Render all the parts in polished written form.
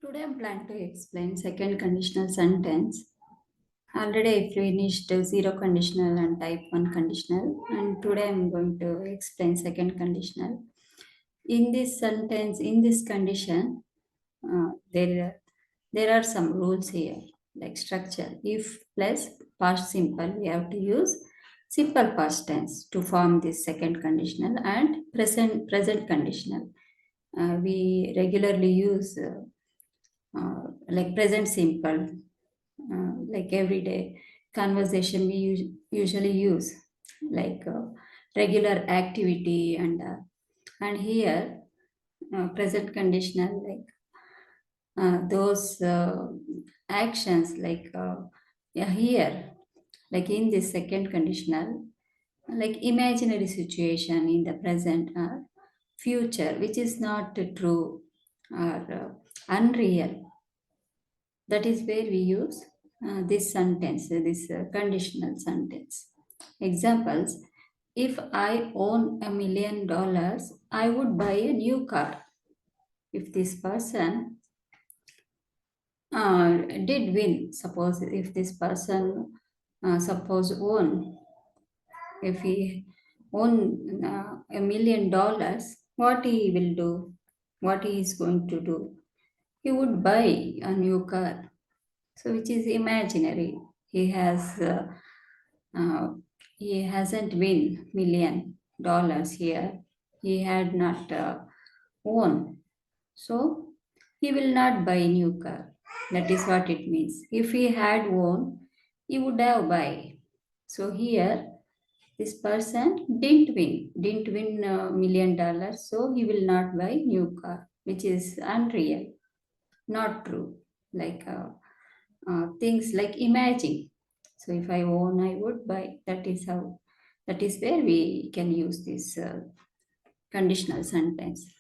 Today I'm planning to explain second conditional sentence. Already I finished zero conditional and type 1 conditional, and today I'm going to explain second conditional. In this sentence, in this condition, there are some rules here, like structure. If plus past simple, we have to use simple past tense to form this second conditional, and present conditional. We regularly use like present simple, like everyday conversation we usually use, like regular activity, and here present conditional, like those actions, like yeah, here, like in this second conditional, like imaginary situation in the present or future which is not true or unreal. That is where we use this sentence, this conditional sentence. Examples: if I own $1 million, I would buy a new car. If this person did win, suppose if this person suppose won, if he own $1 million, what he will do? What he is going to do? He would buy a new car. So which is imaginary. He has uh, he hasn't win $1 million here. He had not won. So he will not buy new car. That is what it means. If he had won, he would have buy. So here this person didn't win $1 million, so he will not buy new car, which is unreal, not true. Like things like imagine. So if I own, I would buy. That is how. That is where we can use this conditional sentence.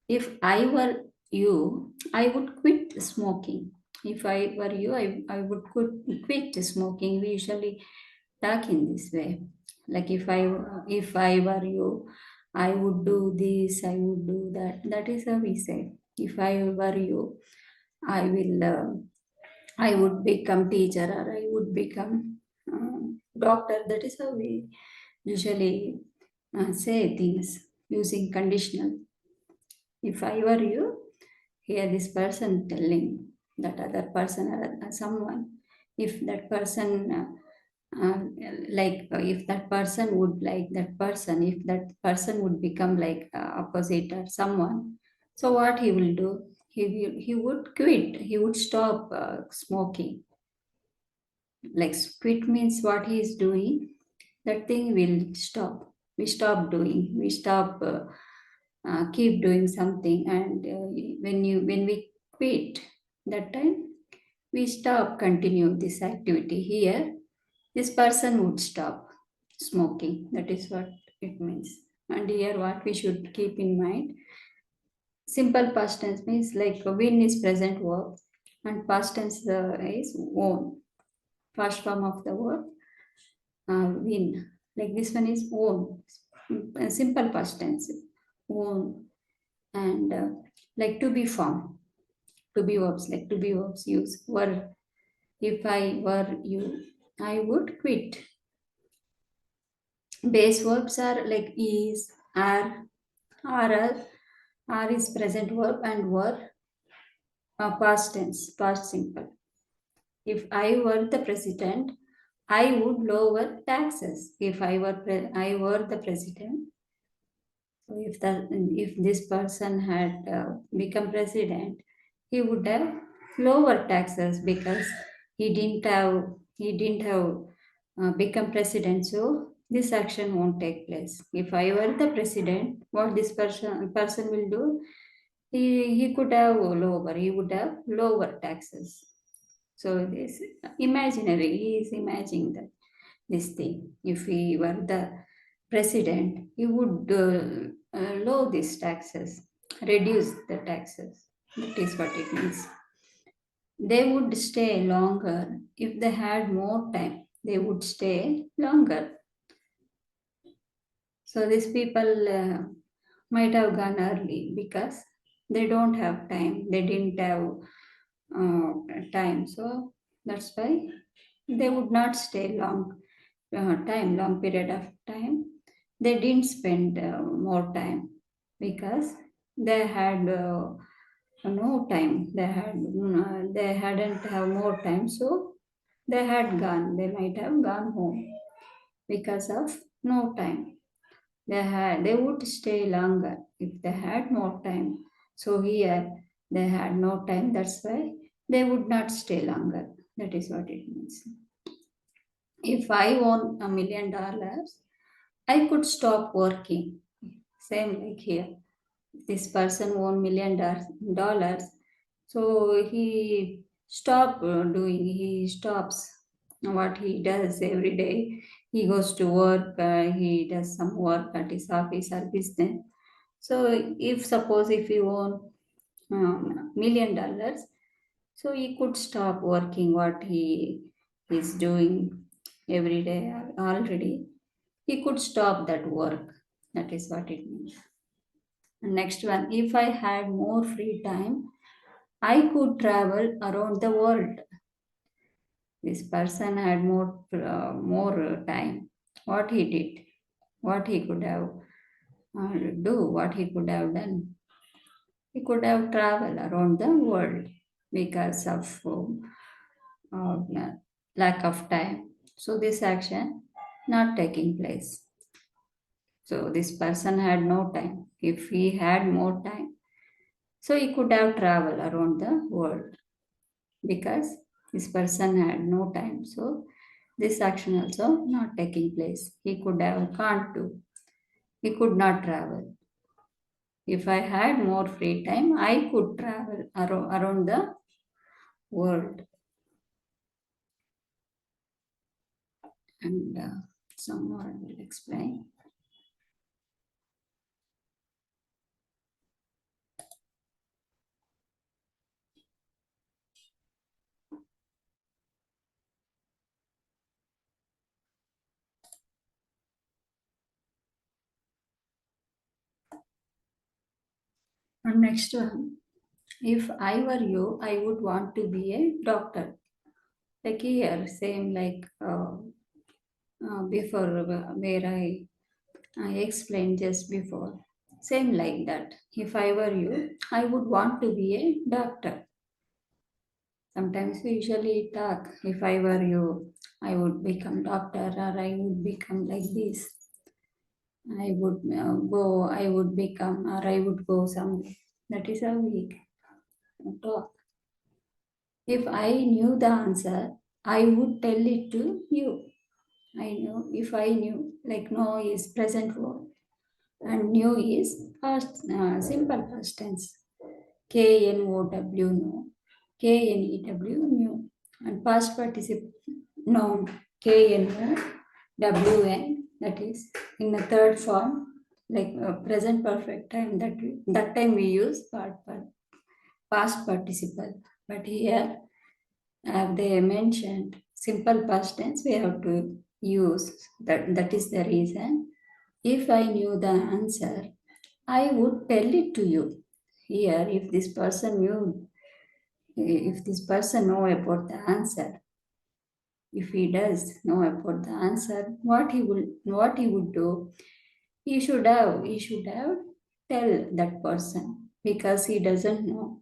If I were you, I would quit smoking. If I were you, I would quit smoking. We usually talk in this way. Like if I were you, I would do this, I would do that. That is how we say. If I were you, I will. I would become teacher, or I would become doctor. That is how we usually say things using conditional. If I were you, here this person telling that other person or someone, if that person if that person would like that person, if that person would become like opposite or someone, so what he will do? He would quit. He would stop smoking. Like quit means what he is doing, that thing will stop. We stop doing. We stop. Keep doing something, and when we quit, that time we stop continue this activity. Here this person would stop smoking. That is what it means. And here what we should keep in mind, simple past tense means like win is present verb, and past tense is own, first form of the word win. Like this one is own, simple past tense, own. And like to be form, to be verbs, like to be verbs use were. If I were you, I would quit. Base verbs are like is, are is present verb, and were past tense, past simple. If I were the president, I would lower taxes. If I were the president, so if this person had become president, he would have lower taxes because he didn't have become president. So this action won't take place. If I were the president, what this person will do? He could have lower. He would have lower taxes. So this imaginary. He is imagining that this thing. If he were the president, he would lower these taxes, reduce the taxes. That is what it means. They would stay longer. If they had more time, they would stay longer. So these people might have gone early because they don't have time. They didn't have time. So that's why they would not stay long period of time. They didn't spend more time because they had no time. They hadn't have more time, so they had gone. They might have gone home because of no time. They would stay longer if they had more time. So here they had no time. That's why they would not stay longer. That is what it means. If I won $1 million, I could stop working. Same like here. This person won $1 million, so he he stops what he does every day. He goes to work, he does some work at his office or business. So if suppose if he won $1 million, so he could stop working what he is doing every day already. He could stop that work. That is what it means. Next one, if I had more free time, I could travel around the world. This person had more time. What he did, what he could have what he could have done. He could have traveled around the world because of lack of time. So this action not taking place. So this person had no time. If he had more time, so he could have traveled around the world because this person had no time. So this action also not taking place. He could have can't do. He could not travel. If I had more free time, I could travel around the world. And some more I will explain. And next one, if I were you, I would want to be a doctor. Like here, same like before where I explained just before. Same like that. If I were you, I would want to be a doctor. Sometimes we usually talk, if I were you, I would become doctor or I would become like this. I would become or I would go somewhere. That is how we talk. If I knew the answer, I would tell it to you. I know if I knew, like know is present form and knew is simple past tense. KNOW know, KNEW knew, and past participle known KNOWN, that is in the third form, like present perfect time. That time we use past participle, but here they mentioned simple past tense. We have to use that. That is the reason. If I knew the answer, I would tell it to you. Here, if this person know about the answer, if he does know about the answer, what he would do, he should have tell that person because he doesn't know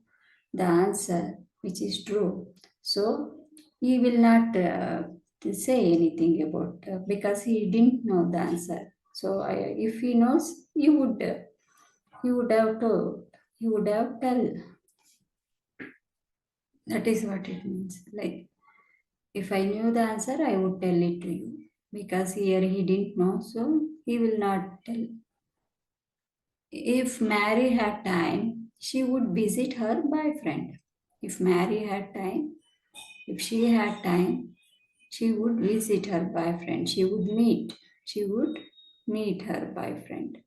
the answer, which is true. So he will not say anything about because he didn't know the answer. So if he knows, he would have told, he would have tell. That is what it means. Like if I knew the answer, I would tell it to you. Because here he didn't know, so he will not tell. If Mary had time, she would visit her boyfriend. If Mary had time, if she had time, she would visit her boyfriend. She would meet her boyfriend.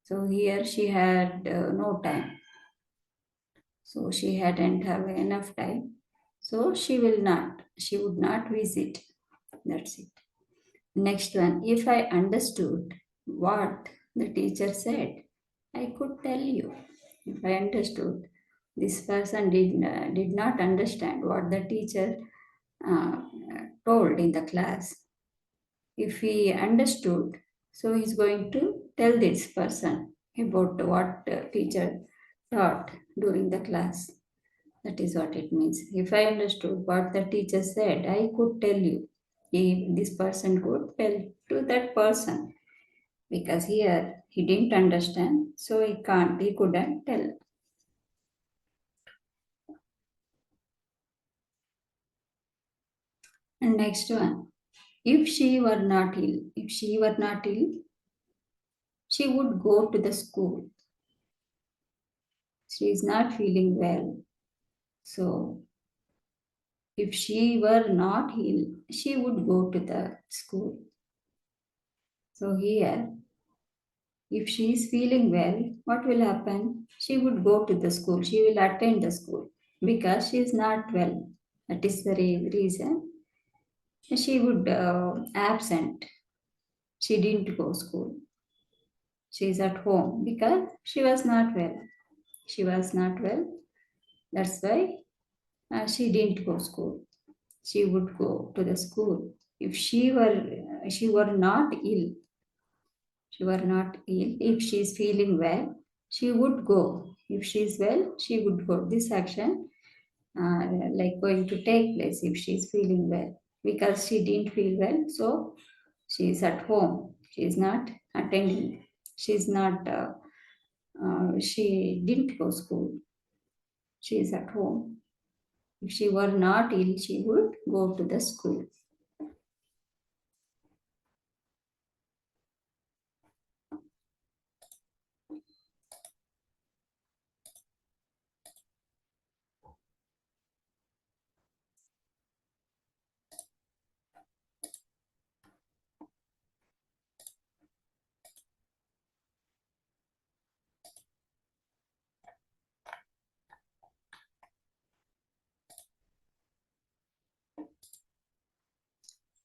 So here she had no time. So she hadn't have enough time. So she would not visit. That's it. Next one, if I understood what the teacher said, I could tell you. If I understood This person did not understand what the teacher uh, told in the class. If he understood, so he's going to tell this person about what teacher taught during the class. That is what it means. If I understood what the teacher said, I could tell you. If this person could tell to that person, because here he didn't understand, so he couldn't tell. And next one, if she were not ill, she would go to the school. She is not feeling well. So if she were not ill, she would go to the school. So here, if she is feeling well, what will happen? She would go to the school. She will attend the school because she is not well. That is the reason she would absent. She didn't go school. She is at home because she was not well. She was not well. That's why she didn't go school. She would go to the school. If she were not ill, she were not ill. If she is feeling well, she would go. If she is well, she would go. This action, like going to take place if she is feeling well, because she didn't feel well, so she is at home. She is not attending. She is not. She didn't go school. She is at home. If she were not ill, she would go to the school.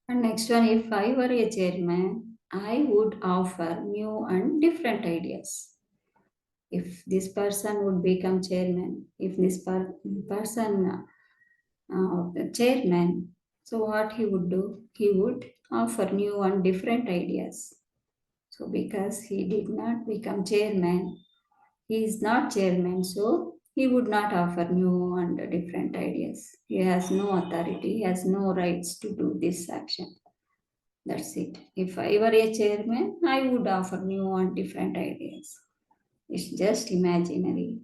And next one, if I were a chairman, I would offer new and different ideas. If this person would become chairman, if this person the chairman, so what he would do? He would offer new and different ideas. So because he did not become chairman, he is not chairman, so he would not offer new and different ideas. He has no authority, he has no rights to do this action. That's it. If I were a chairman, I would offer new and different ideas. It's just imaginary.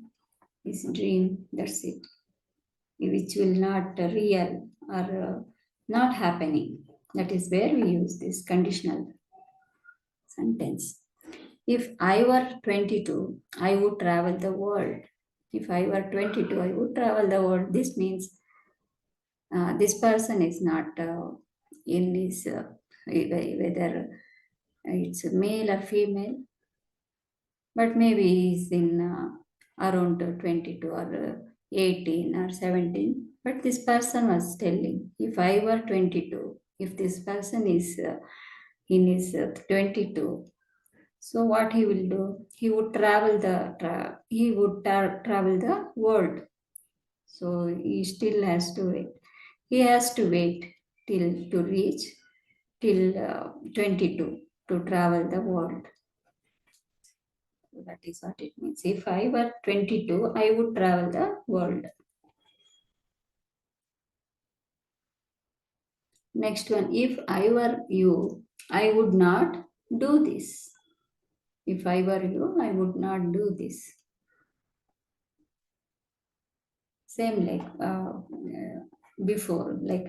It's dream. That's it. Which will not real or not happening. That is where we use this conditional sentence. If I were 22, I would travel the world. If I were 22, I would travel the world. This means this person is not in his, whether it's a male or female, but maybe he's in around 22 or 18 or 17. But this person was telling, if I were 22, if this person is in his 22, so what he will do? He would travel the world. So he still has to wait. He has to wait till to reach till 22 to travel the world. So that is what it means. If I were 22, I would travel the world. Next one, if I were you, I would not do this. If I were you, I would not do this. Same like before, like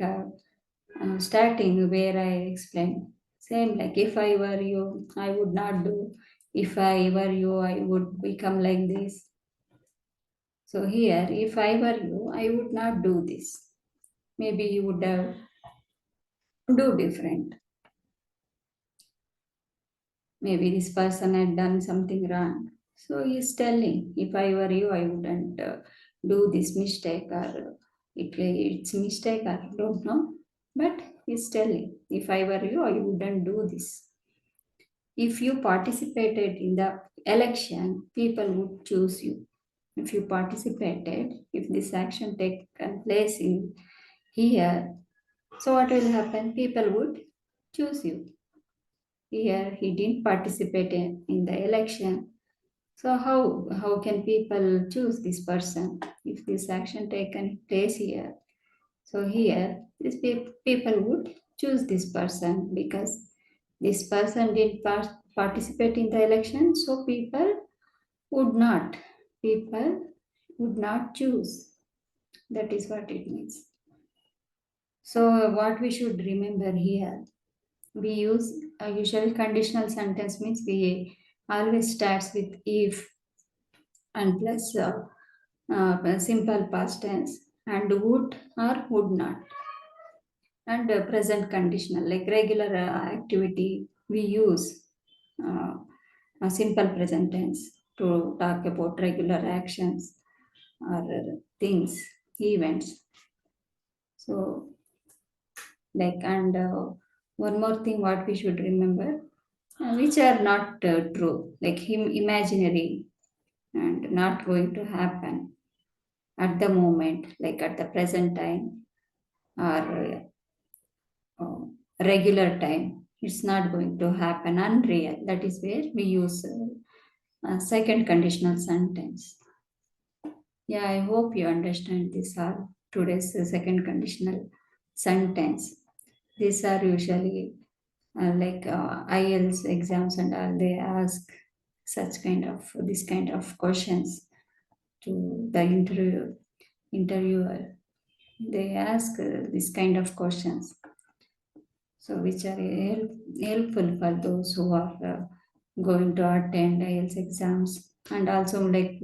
starting where I explained. Same like if I were you, I would not do. If I were you, I would become like this. So here, if I were you, I would not do this. Maybe you would have do different. Maybe this person had done something wrong. So he's telling, if I were you, I wouldn't do this mistake, or it's mistake, I don't know. But he's telling, if I were you, I wouldn't do this. If you participated in the election, people would choose you. if you participated, if this action taken place in here, so what will happen? People would choose you. Here he didn't participate in the election. So how can people choose this person if this action taken place here? So here these people would choose this person because this person didn't participate in the election. So people would not choose. That is what it means. So what we should remember here, we use a usual conditional sentence means we always starts with if and plus simple past tense and would or would not, and present conditional like regular activity we use uh, a simple present tense to talk about regular actions or things, events. So like, and one more thing what we should remember, which are not true, like him imaginary and not going to happen at the moment, like at the present time or regular time. It's not going to happen, unreal. That is where we use second conditional sentence. Yeah, I hope you understand this are today's second conditional sentence. These are usually like IELTS exams and all, they ask such kind of this kind of questions to the interviewer. They ask this kind of questions, so which are helpful for those who are going to attend IELTS exams. And also like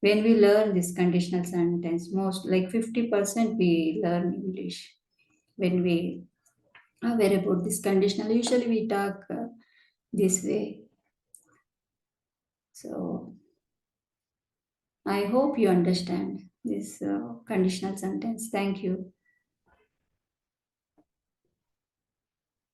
when we learn this conditional sentence, most like 50% we learn English when we aware about this conditional. Usually we talk this way. So I hope you understand this conditional sentence. Thank you.